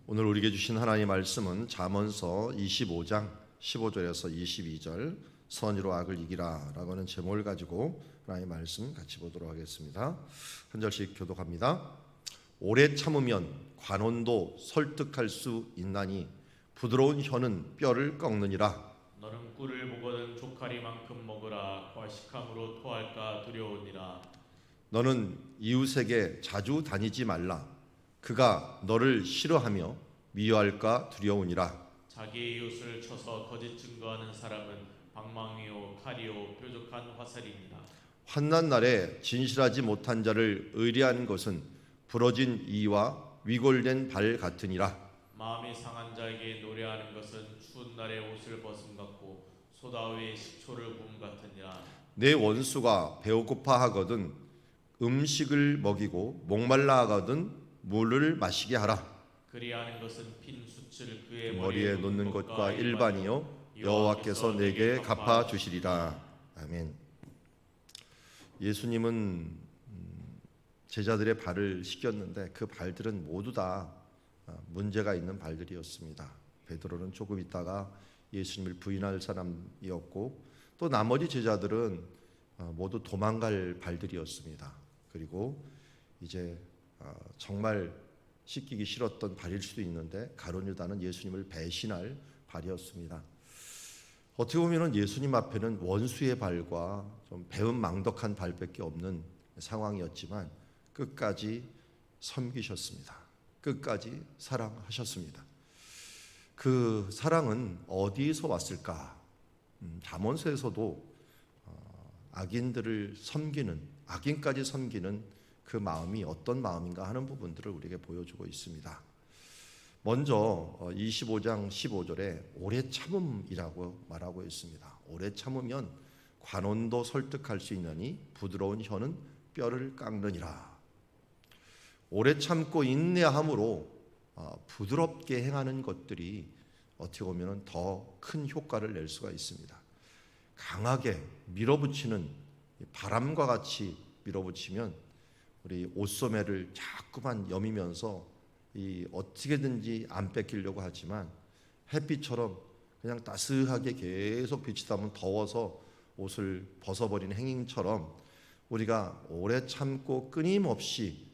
오늘 우리에게 주신 하나님의 말씀은 잠언서 25장 15절에서 22절 선의로 악을 이기라 라고 하는 제목을 가지고 하나님의 말씀 같이 보도록 하겠습니다. 한 절씩 교독합니다. 오래 참으면 관원도 설득할 수 있나니 부드러운 혀는 뼈를 꺾느니라. 너는 꿀을 보거든 조카리만큼 먹으라. 과식함으로 토할까 두려우니라. 너는 이웃에게 자주 다니지 말라. 그가 너를 싫어하며 미워할까 두려우니라. 자기 이웃을 쳐서 거짓 증거하는 사람은 방망이요 칼이요 뾰족한 화살입니다. 환난 날에 진실하지 못한 자를 의뢰하는 것은 부러진 이와 위골된 발 같으니라. 마음이 상한 자에게 노래하는 것은 추운 날에 옷을 벗음 같고 소다 위에 식초를 부음 같으니라. 내 원수가 배고파 하거든 음식을 먹이고 목말라 하거든 물을 마시게 하라. 그리하는 것은 핀 숯을 그의 머리에 놓는 것과 일반이요 여호와께서 내게 갚아 주시리라. 아멘. 예수님은 제자들의 발을 씻겼는데 그 발들은 모두 다 문제가 있는 발들이었습니다. 베드로는 조금 있다가 예수님을 부인할 사람이었고 또 나머지 제자들은 모두 도망갈 발들이었습니다. 그리고 이제 정말 씻기기 싫었던 발일 수도 있는데 가룟 유다는 예수님을 배신할 발이었습니다. 어떻게 보면 예수님 앞에는 원수의 발과 좀 배은망덕한 발밖에 없는 상황이었지만 끝까지 섬기셨습니다. 끝까지 사랑하셨습니다. 그 사랑은 어디에서 왔을까? 잠언서에서도 악인들을 섬기는, 악인까지 섬기는 그 마음이 어떤 마음인가 하는 부분들을 우리에게 보여주고 있습니다. 먼저 25장 15절에 오래 참음이라고 말하고 있습니다. 오래 참으면 관원도 설득할 수 있느니 부드러운 혀는 뼈를 깎느니라. 오래 참고 인내함으로 부드럽게 행하는 것들이 어떻게 보면 더 큰 효과를 낼 수가 있습니다. 강하게 밀어붙이는 바람과 같이 밀어붙이면 우리 옷소매를 자꾸만 여미면서 어떻게든지 안 뺏기려고 하지만 햇빛처럼 그냥 따스하게 계속 빛이 닿으면 더워서 옷을 벗어버리는 행위처럼 우리가 오래 참고 끊임없이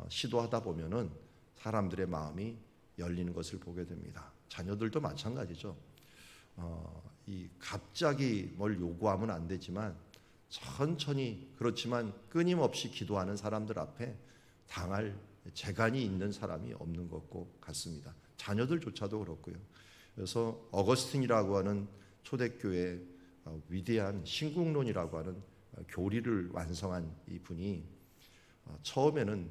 시도하다 보면은 사람들의 마음이 열리는 것을 보게 됩니다. 자녀들도 마찬가지죠. 갑자기 뭘 요구하면 안 되지만 천천히 그렇지만 끊임없이 기도하는 사람들 앞에 당할 재간이 있는 사람이 없는 것 같습니다. 자녀들조차도 그렇고요. 그래서 어거스틴이라고 하는 초대교회 위대한 신국론이라고 하는 교리를 완성한 이 분이 처음에는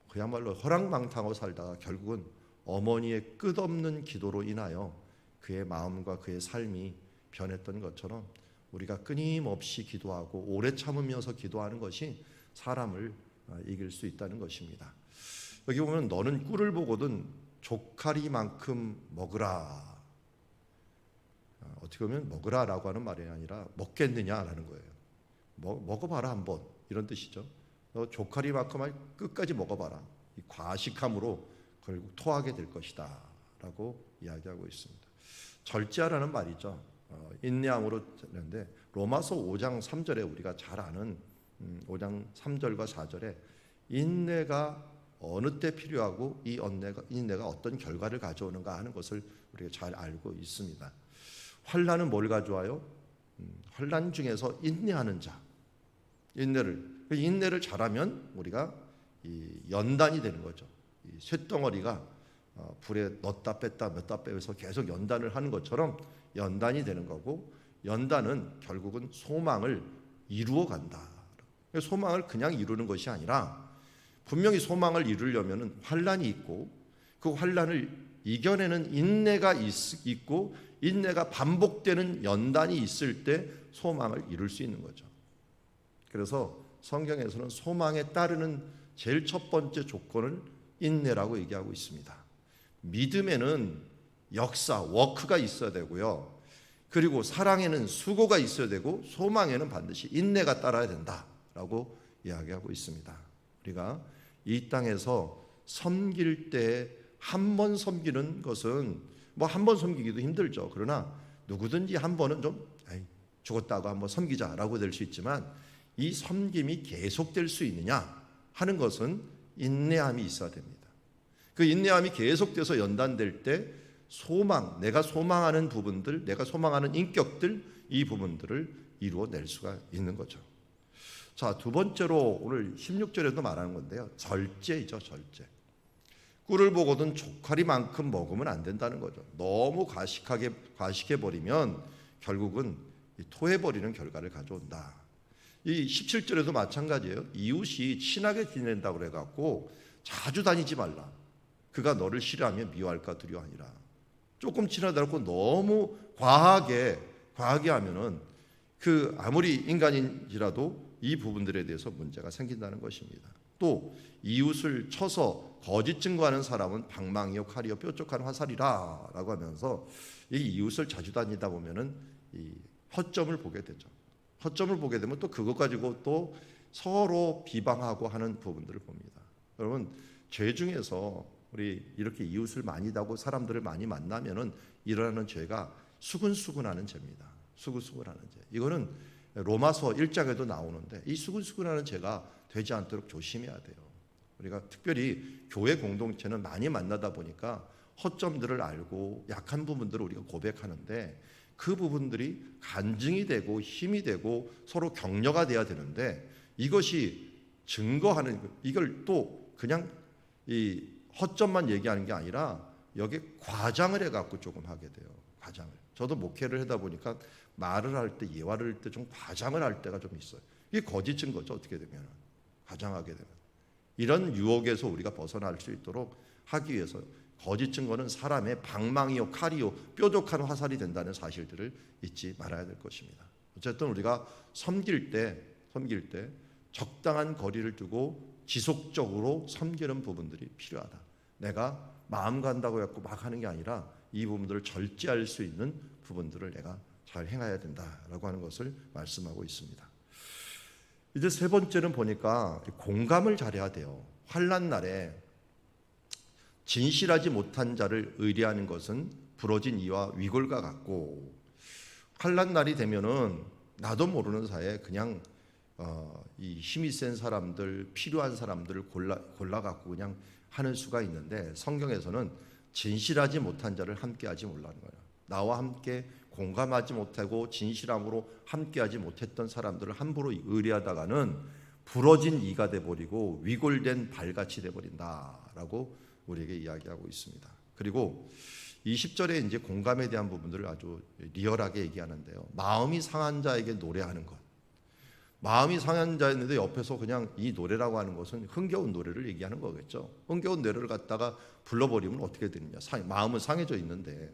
그야말로 허랑방탕하고 살다가 결국은 어머니의 끝없는 기도로 인하여 그의 마음과 그의 삶이 변했던 것처럼 우리가 끊임없이 기도하고 오래 참으면서 기도하는 것이 사람을 이길 수 있다는 것입니다. 여기 보면 너는 꿀을 보거든 조카리만큼 먹으라. 어떻게 보면 먹으라라고 하는 말이 아니라 먹겠느냐라는 거예요. 먹어봐라 한번 이런 뜻이죠. 너 조카리만큼 끝까지 먹어봐라. 이 과식함으로 결국 토하게 될 것이다 라고 이야기하고 있습니다. 절제하라는 말이죠. 인내함으로 했는데 로마서 5장 3절에 우리가 잘 아는 5장 3절과 4절에 인내가 어느 때 필요하고 이 인내가 어떤 결과를 가져오는가 하는 것을 우리가 잘 알고 있습니다. 환난은 뭘 가져와요? 환난 중에서 인내하는 자, 인내를 잘하면 우리가 연단이 되는 거죠. 이 쇳덩어리가 불에 넣었다 뺐다 빼서 계속 연단을 하는 것처럼 연단이 되는 거고, 연단은 결국은 소망을 이루어 간다. 소망을 그냥 이루는 것이 아니라 분명히 소망을 이루려면 환난이 있고 그 환난을 이겨내는 인내가 있고 인내가 반복되는 연단이 있을 때 소망을 이룰 수 있는 거죠. 그래서 성경에서는 소망에 따르는 제일 첫 번째 조건을 인내라고 얘기하고 있습니다. 믿음에는 역사, 워크가 있어야 되고요. 그리고 사랑에는 수고가 있어야 되고 소망에는 반드시 인내가 따라야 된다라고 이야기하고 있습니다. 우리가 이 땅에서 섬길 때 한 번 섬기는 것은 뭐 한 번 섬기기도 힘들죠. 그러나 누구든지 한 번은 좀 죽었다고 한번 섬기자라고 될 수 있지만 이 섬김이 계속될 수 있느냐 하는 것은 인내함이 있어야 됩니다. 그 인내함이 계속돼서 연단될 때 소망, 내가 소망하는 부분들, 내가 소망하는 인격들, 이 부분들을 이루어낼 수가 있는 거죠. 자, 두 번째로 오늘 16절에도 말하는 건데요. 절제이죠, 절제. 꿀을 보고든 족하리만큼 먹으면 안 된다는 거죠. 너무 과식해버리면 결국은 토해버리는 결과를 가져온다. 이 17절에도 마찬가지예요. 이웃이 친하게 지낸다고 그래갖고 자주 다니지 말라. 그가 너를 싫어하면 미워할까 두려워하니라. 조금 친하다고 너무 과하게 하면은 그 아무리 인간인지라도 이 부분들에 대해서 문제가 생긴다는 것입니다. 또 이웃을 쳐서 거짓 증거하는 사람은 방망이요 칼이요 뾰족한 화살이라라고 하면서 이 이웃을 자주 다니다 보면은 이 허점을 보게 되죠. 허점을 보게 되면 또 그것 가지고 또 서로 비방하고 하는 부분들을 봅니다. 여러분, 죄 중에서 우리 이렇게 이웃을 많이 다고 사람들을 많이 만나면은 일어나는 죄가 수근수근하는 죄입니다. 수근수근하는 죄. 이거는 로마서 1장에도 나오는데 이 수근수근하는 죄가 되지 않도록 조심해야 돼요. 우리가 특별히 교회 공동체는 많이 만나다 보니까 허점들을 알고 약한 부분들을 우리가 고백하는데 그 부분들이 간증이 되고 힘이 되고 서로 격려가 돼야 되는데 이것이 증거하는 이걸 또 그냥 이 허점만 얘기하는 게 아니라 여기에 과장을 해갖고 조금 하게 돼요. 과장을. 저도 목회를 하다 보니까 말을 할 때 예화를 할 때 좀 과장을 할 때가 좀 있어요. 이게 거짓 증거죠. 어떻게 되면 과장하게 되면 이런 유혹에서 우리가 벗어날 수 있도록 하기 위해서 거짓 증거는 사람의 방망이요 칼이요 뾰족한 화살이 된다는 사실들을 잊지 말아야 될 것입니다. 어쨌든 우리가 섬길 때 적당한 거리를 두고 지속적으로 섬기는 부분들이 필요하다. 내가 마음 간다고 해서 막 하는 게 아니라 이 부분들을 절제할 수 있는 부분들을 내가 잘 행해야 된다라고 하는 것을 말씀하고 있습니다. 이제 세 번째는 보니까 공감을 잘해야 돼요. 환난 날에 진실하지 못한 자를 의뢰하는 것은 부러진 이와 위골과 같고 환난 날이 되면은 나도 모르는 사이에 그냥 이 힘이 센 사람들, 필요한 사람들을 골라 갖고 그냥 하는 수가 있는데 성경에서는 진실하지 못한 자를 함께하지 말라는 거예요. 나와 함께 공감하지 못하고 진실함으로 함께하지 못했던 사람들을 함부로 의뢰하다가는 부러진 이가 돼버리고 위골된 발같이 돼버린다라고 우리에게 이야기하고 있습니다. 그리고 20절에 이제 공감에 대한 부분들을 아주 리얼하게 얘기하는데요. 마음이 상한 자에게 노래하는 것. 마음이 상한 자였는데 옆에서 그냥 이 노래라고 하는 것은 흥겨운 노래를 얘기하는 거겠죠. 흥겨운 노래를 갖다가 불러버리면 어떻게 되느냐. 마음은 상해져 있는데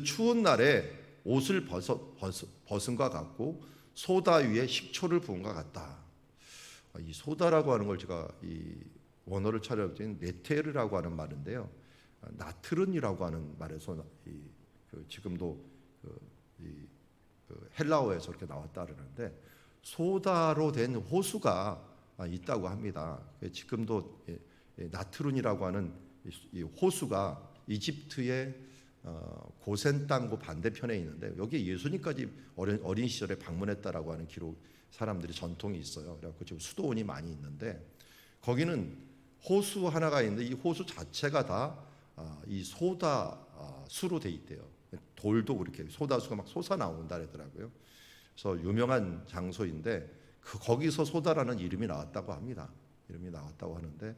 추운 날에 옷을 벗은과 같고 소다 위에 식초를 부은과 같다. 이 소다라고 하는 걸 제가 이 원어를 찾아봤더니 네테르라고 하는 말인데요. 나트른이라고 하는 말에서 지금도 헬라어에서 이렇게 나왔다 그러는데 소다로 된 호수가 있다고 합니다. 지금도 나트룬이라고 하는 이 호수가 이집트의 고센 땅 그 반대편에 있는데 여기 예수님까지 어린 시절에 방문했다라고 하는 기록 사람들이 전통이 있어요. 그래서 지금 수도원이 많이 있는데 거기는 호수 하나가 있는데 이 호수 자체가 다 이 소다 수로 돼 있대요. 돌도 그렇게 소다수가 막 솟아 나온다 그러더라고요. 그래서 유명한 장소인데 거기서 소다라는 이름이 나왔다고 합니다. 이름이 나왔다고 하는데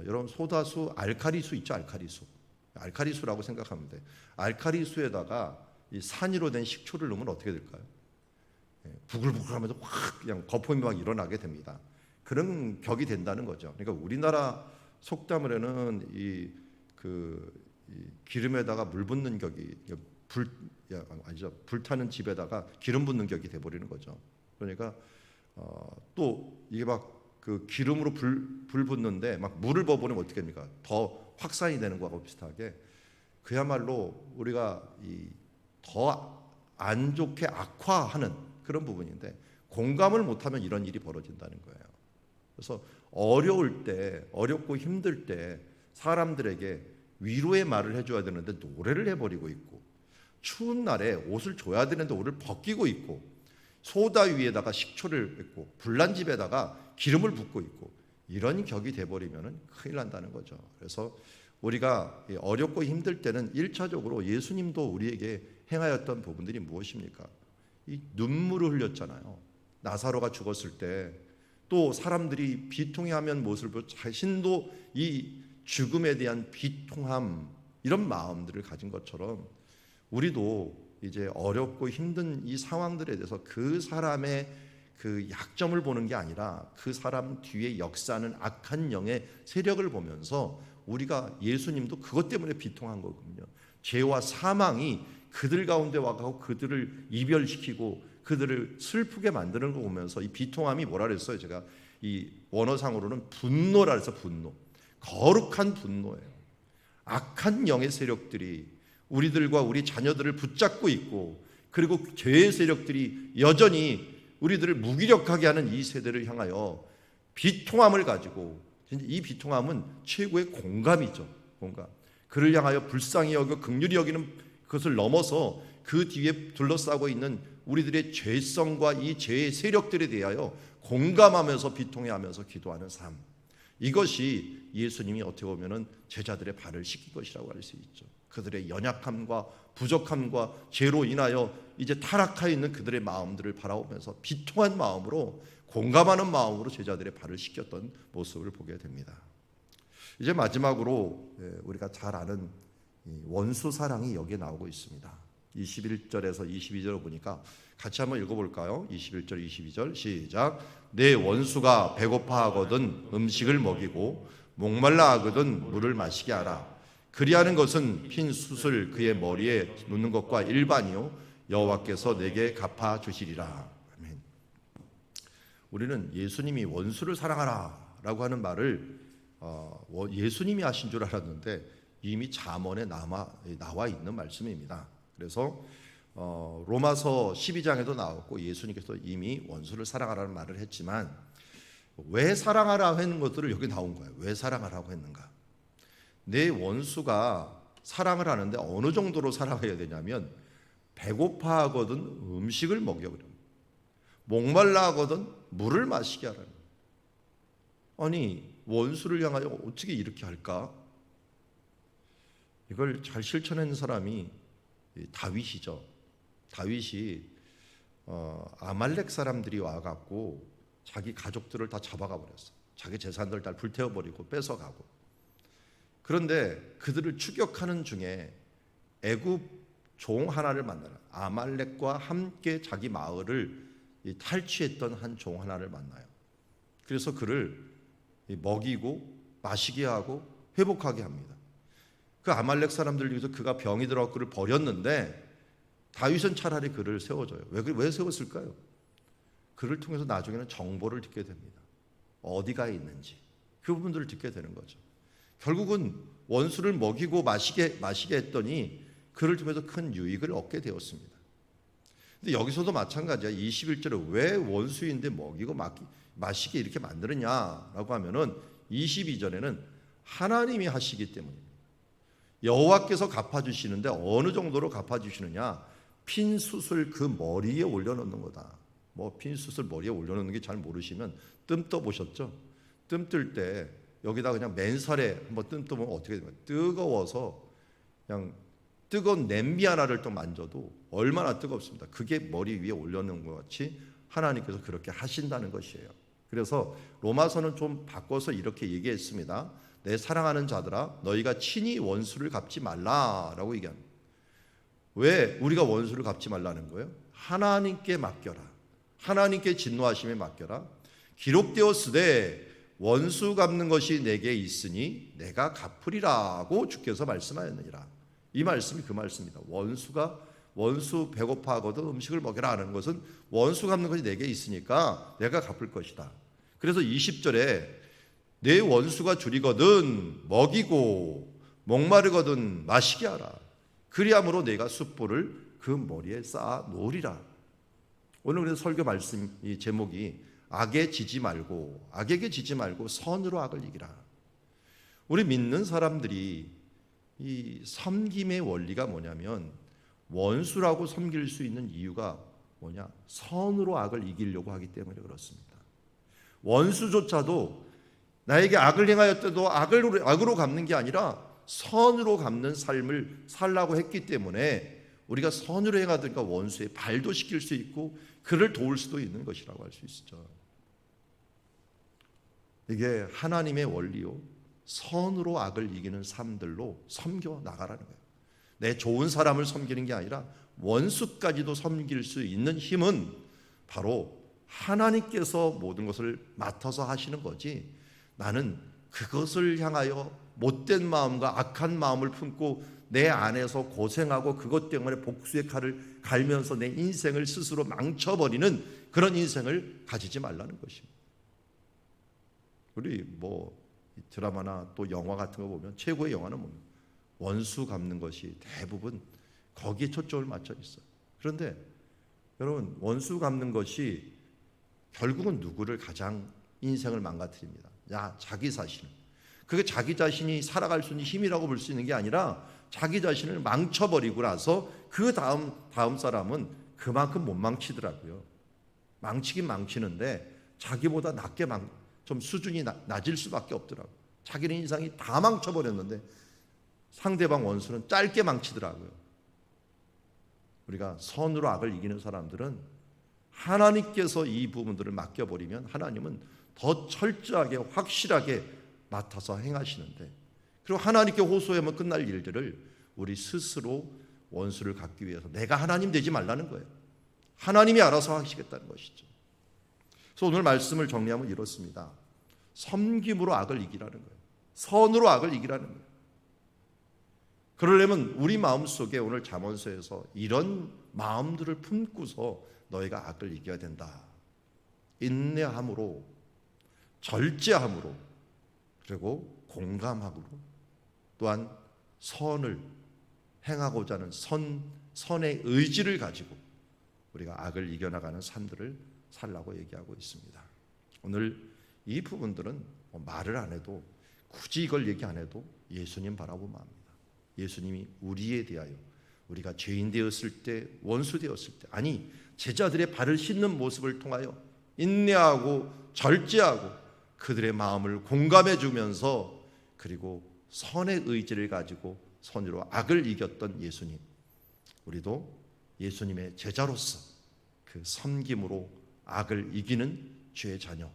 여러분 소다수 알카리수 있죠? 알카리수라고 생각하면 돼. 알카리수에다가 이 산이로 된 식초를 넣으면 어떻게 될까요? 부글부글하면서 확 그냥 거품이 막 일어나게 됩니다. 그런 격이 된다는 거죠. 그러니까 우리나라 속담으로는 이 기름에다가 물 붓는 격이 불타는 집에다가 기름 붓는 격이 돼버리는 거죠. 그러니까 또 이게 막 그 기름으로 불 붙는데 막 물을 부어버리면 어떻게 됩니까? 더 확산이 되는 거하고 비슷하게 그야말로 우리가 더 안 좋게 악화하는 그런 부분인데 공감을 못하면 이런 일이 벌어진다는 거예요. 그래서 어려울 때, 어렵고 힘들 때 사람들에게 위로의 말을 해줘야 되는데 노래를 해버리고 있고, 추운 날에 옷을 줘야 되는데 옷을 벗기고 있고, 소다 위에다가 식초를 붓고 불난집에다가 기름을 붓고 있고, 이런 격이 돼버리면 큰일 난다는 거죠. 그래서 우리가 어렵고 힘들 때는 1차적으로 예수님도 우리에게 행하였던 부분들이 무엇입니까? 이 눈물을 흘렸잖아요. 나사로가 죽었을 때 또 사람들이 비통해하면 모습을 보고 자신도 이 죽음에 대한 비통함, 이런 마음들을 가진 것처럼 우리도 이제 어렵고 힘든 이 상황들에 대해서 그 사람의 그 약점을 보는 게 아니라 그 사람 뒤에 역사하는 악한 영의 세력을 보면서 우리가, 예수님도 그것 때문에 비통한 거거든요. 죄와 사망이 그들 가운데 와가고 그들을 이별시키고 그들을 슬프게 만드는 거 보면서 이 비통함이 뭐라 그랬어요? 제가 이 원어상으로는 분노라 해서 분노, 거룩한 분노예요. 악한 영의 세력들이 우리들과 우리 자녀들을 붙잡고 있고, 그리고 죄의 세력들이 여전히 우리들을 무기력하게 하는 이 세대를 향하여 비통함을 가지고, 이 비통함은 최고의 공감이죠. 공감. 그를 향하여 불쌍히 여기고 긍휼히 여기는 그것을 넘어서 그 뒤에 둘러싸고 있는 우리들의 죄성과 이 죄의 세력들에 대하여 공감하면서 비통해하면서 기도하는 삶, 이것이 예수님이 어떻게 보면 제자들의 발을 씻긴 것이라고 할 수 있죠. 그들의 연약함과 부족함과 죄로 인하여 이제 타락하여 있는 그들의 마음들을 바라보면서 비통한 마음으로, 공감하는 마음으로 제자들의 발을 씻겼던 모습을 보게 됩니다. 이제 마지막으로 우리가 잘 아는 원수 사랑이 여기에 나오고 있습니다. 21절에서 22절을 보니까 같이 한번 읽어볼까요? 21절 22절 시작. 내 원수가 배고파하거든 음식을 먹이고 목말라 하거든 물을 마시게 하라. 그리하는 것은 핀 숯을 그의 머리에 놓는 것과 일반이요 여호와께서 내게 갚아 주시리라. 아멘. 우리는 예수님이 원수를 사랑하라 라고 하는 말을 예수님이 하신 줄 알았는데 이미 잠언에 나와 있는 말씀입니다. 그래서 로마서 12장에도 나왔고, 예수님께서 이미 원수를 사랑하라는 말을 했지만 왜 사랑하라 하는 것들을 여기 나온 거예요. 왜 사랑하라고 했는가? 내 원수가 사랑을 하는데 어느 정도로 사랑해야 되냐면, 배고파하거든 음식을 먹여 그래요. 목말라 하거든 물을 마시게 하라는. 아니, 원수를 향하여 어떻게 이렇게 할까? 이걸 잘 실천하는 사람이 다윗이죠. 다윗이 아말렉 사람들이 와갖고 자기 가족들을 다 잡아가 버렸어. 자기 재산들 다 불태워버리고 뺏어가고. 그런데 그들을 추격하는 중에 애굽 종 하나를 만나요. 아말렉과 함께 자기 마을을 탈취했던 한 종 하나를 만나요. 그래서 그를 먹이고 마시게 하고 회복하게 합니다. 그 아말렉 사람들 중에서 그가 병이 들어 그를 버렸는데 다윗은 차라리 그를 세워줘요. 왜 세웠을까요? 그를 통해서 나중에는 정보를 듣게 됩니다. 어디가 있는지 그 부분들을 듣게 되는 거죠. 결국은 원수를 먹이고 마시게 했더니 그를 통해서 큰 유익을 얻게 되었습니다. 근데 여기서도 마찬가지야. 21절에 왜 원수인데 먹이고 마시게 이렇게 만드느냐라고 하면은 22절에는 하나님이 하시기 때문입니다. 여호와께서 갚아주시는데 어느 정도로 갚아주시느냐? 핀 숯을 그 머리에 올려놓는 거다. 뭐 핀 숯을 머리에 올려놓는 게 잘 모르시면 뜸 떠보셨죠? 뜸 뜰 때 여기다 그냥 맨살에 한번 뜸 떠보면 어떻게 됩니까? 뜨거워서 그냥 뜨거운 냄비 하나를 또 만져도 얼마나 뜨겁습니다. 그게 머리 위에 올려놓은 것 같이 하나님께서 그렇게 하신다는 것이에요. 그래서 로마서는 좀 바꿔서 이렇게 얘기했습니다. 내 사랑하는 자들아, 너희가 친히 원수를 갚지 말라라고 얘기합니다. 왜 우리가 원수를 갚지 말라는 거예요? 하나님께 맡겨라. 하나님께 진노하심에 맡겨라. 기록되었으되 원수 갚는 것이 내게 있으니 내가 갚으리라고 주께서 말씀하였느니라. 이 말씀이 그 말씀입니다. 원수 배고파하거든 음식을 먹여라 하는 것은 원수 갚는 것이 내게 있으니까 내가 갚을 것이다. 그래서 20절에 내 원수가 줄이거든 먹이고 목마르거든 마시게 하라. 그리함으로 내가 숯불을 그 머리에 쌓아 놓으리라. 오늘 그래서 설교 말씀 이 제목이 악에게 지지 말고 선으로 악을 이기라. 우리 믿는 사람들이 이 섬김의 원리가 뭐냐면 원수라고 섬길 수 있는 이유가 뭐냐? 선으로 악을 이기려고 하기 때문에 그렇습니다. 원수조차도 나에게 악을 행하였다도 악으로 갚는 게 아니라 선으로 갚는 삶을 살라고 했기 때문에 우리가 선으로 행하든가 원수의 발도 시킬 수 있고 그를 도울 수도 있는 것이라고 할 수 있죠. 이게 하나님의 원리요. 선으로 악을 이기는 삶들로 섬겨 나가라는 거예요. 내 좋은 사람을 섬기는 게 아니라 원수까지도 섬길 수 있는 힘은 바로 하나님께서 모든 것을 맡아서 하시는 거지, 나는 그것을 향하여 못된 마음과 악한 마음을 품고 내 안에서 고생하고 그것 때문에 복수의 칼을 갈면서 내 인생을 스스로 망쳐버리는 그런 인생을 가지지 말라는 것입니다. 우리 드라마나 또 영화 같은 거 보면 최고의 영화는 뭡니까? 원수 갚는 것이 대부분 거기에 초점을 맞춰 있어요. 그런데 여러분, 원수 갚는 것이 결국은 누구를 가장 인생을 망가뜨립니다. 자기 자신. 그게 자기 자신이 살아갈 수 있는 힘이라고 볼 수 있는 게 아니라 자기 자신을 망쳐버리고 나서 그 다음 사람은 그만큼 못 망치더라고요. 망치긴 망치는데 자기보다 낮게 좀 수준이 낮을 수밖에 없더라고요. 자기는 인생이 다 망쳐버렸는데 상대방 원수는 짧게 망치더라고요. 우리가 선으로 악을 이기는 사람들은 하나님께서 이 부분들을 맡겨버리면 하나님은 더 철저하게 확실하게 맡아서 행하시는데, 그리고 하나님께 호소하면 끝날 일들을 우리 스스로 원수를 갚기 위해서 내가 하나님 되지 말라는 거예요. 하나님이 알아서 하시겠다는 것이죠. 그래서 오늘 말씀을 정리하면 이렇습니다. 섬김으로 악을 이기라는 거예요. 선으로 악을 이기라는 거예요. 그러려면 우리 마음속에 오늘 잠언서에서 이런 마음들을 품고서 너희가 악을 이겨야 된다. 인내함으로, 절제함으로, 그리고 공감함으로, 또한 선을 행하고자 하는 선의 의지를 가지고 우리가 악을 이겨나가는 삶들을 살라고 얘기하고 있습니다. 오늘 이 부분들은 말을 안 해도, 굳이 이걸 얘기 안 해도 예수님 바라보면 압니다. 예수님이 우리에 대하여, 우리가 죄인 되었을 때, 원수 되었을 때, 아니 제자들의 발을 씻는 모습을 통하여 인내하고 절제하고 그들의 마음을 공감해 주면서, 그리고 선의 의지를 가지고 선으로 악을 이겼던 예수님, 우리도 예수님의 제자로서 그 섬김으로 악을 이기는 주의 자녀,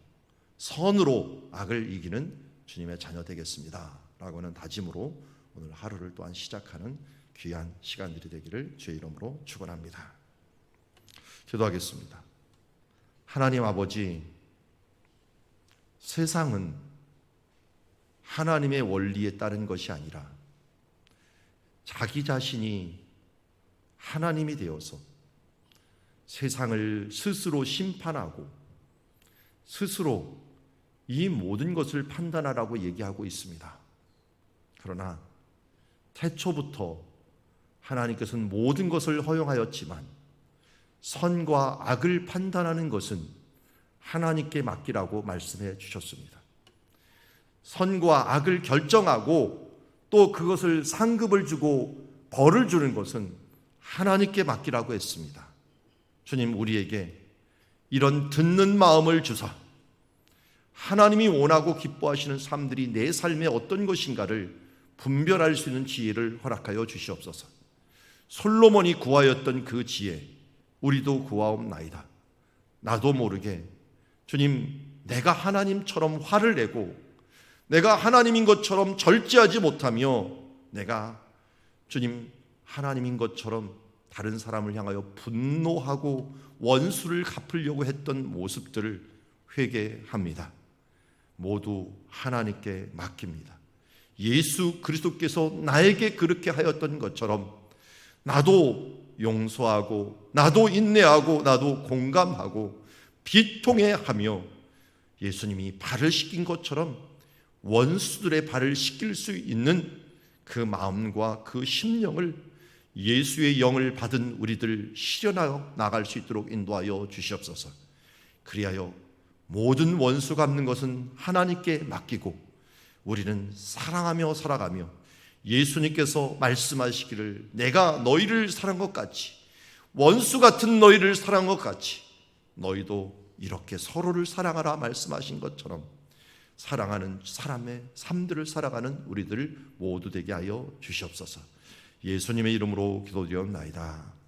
선으로 악을 이기는 주님의 자녀 되겠습니다 라고는 다짐으로 오늘 하루를 또한 시작하는 귀한 시간들이 되기를 주의 이름으로 축원합니다. 기도하겠습니다. 하나님 아버지, 세상은 하나님의 원리에 따른 것이 아니라 자기 자신이 하나님이 되어서 세상을 스스로 심판하고 스스로 이 모든 것을 판단하라고 얘기하고 있습니다. 그러나 태초부터 하나님께서는 모든 것을 허용하였지만 선과 악을 판단하는 것은 하나님께 맡기라고 말씀해 주셨습니다. 선과 악을 결정하고 또 그것을 상급을 주고 벌을 주는 것은 하나님께 맡기라고 했습니다. 주님, 우리에게 이런 듣는 마음을 주사 하나님이 원하고 기뻐하시는 삶들이 내 삶에 어떤 것인가를 분별할 수 있는 지혜를 허락하여 주시옵소서. 솔로몬이 구하였던 그 지혜 우리도 구하옵나이다. 나도 모르게 주님, 내가 하나님처럼 화를 내고 내가 하나님인 것처럼 절제하지 못하며 내가 주님 하나님인 것처럼 다른 사람을 향하여 분노하고 원수를 갚으려고 했던 모습들을 회개합니다. 모두 하나님께 맡깁니다. 예수 그리스도께서 나에게 그렇게 하였던 것처럼 나도 용서하고 나도 인내하고 나도 공감하고 비통해하며 예수님이 발을 씻긴 것처럼 원수들의 발을 씻길 수 있는 그 마음과 그 심령을 예수의 영을 받은 우리들 실현하여 나갈 수 있도록 인도하여 주시옵소서. 그리하여 모든 원수 갚는 것은 하나님께 맡기고 우리는 사랑하며 살아가며 예수님께서 말씀하시기를 내가 너희를 사랑한 것 같이, 원수 같은 너희를 사랑한 것 같이 너희도 이렇게 서로를 사랑하라 말씀하신 것처럼 사랑하는 사람의 삶들을 살아가는 우리들 모두 되게 하여 주시옵소서. 예수님의 이름으로 기도드리옵나이다.